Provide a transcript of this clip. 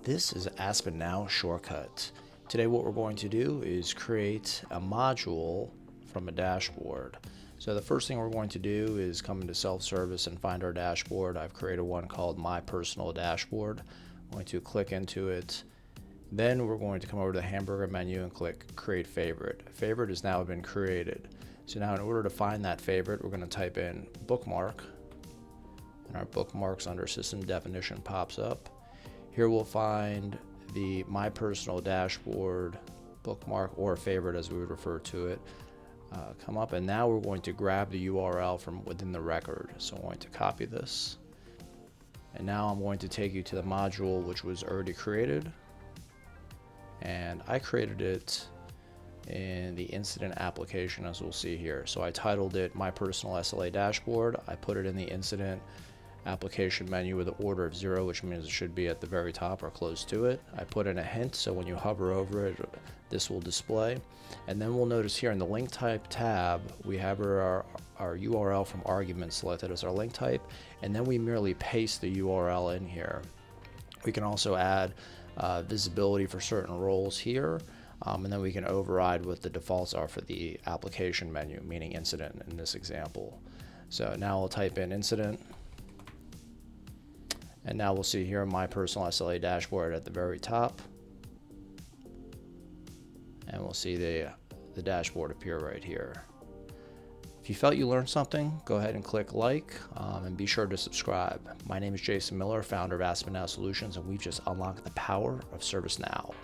This is ServiceNow shortcut. Today what we're going to do is create a module from a dashboard. So the first thing we're going to do is come into self-service and find our dashboard. I've created one called My Personal Dashboard. I'm going to click into it. Then we're going to come over to the hamburger menu and click Create Favorite. Favorite has now been created. So now in order to find that favorite, we're going to type in Bookmark. And our bookmarks under System Definition pops up. Here we'll find the My Personal Dashboard bookmark, or favorite as we would refer to it, come up, and now we're going to grab the URL from within the record. So I'm going to copy this, and now I'm going to take you to the module which was already created, and I created it in the incident application, as we'll see here. So I titled it My Personal SLA Dashboard. I put it in the incident application menu with an order of 0, which means it should be at the very top or close to it. I put in a hint, so when you hover over it, this will display. And then we'll notice here in the link type tab, we have our URL from argument selected as our link type, and then we merely paste the URL in here. We can also add visibility for certain roles here, and then we can override what the defaults are for the application menu, meaning incident in this example. So now I'll type in incident. And now we'll see here My Personal SLA Dashboard at the very top. And we'll see the dashboard appear right here. If you felt you learned something, go ahead and click like, and be sure to subscribe. My name is Jason Miller, founder of ServiceNow Solutions, and we've just unlocked the power of ServiceNow.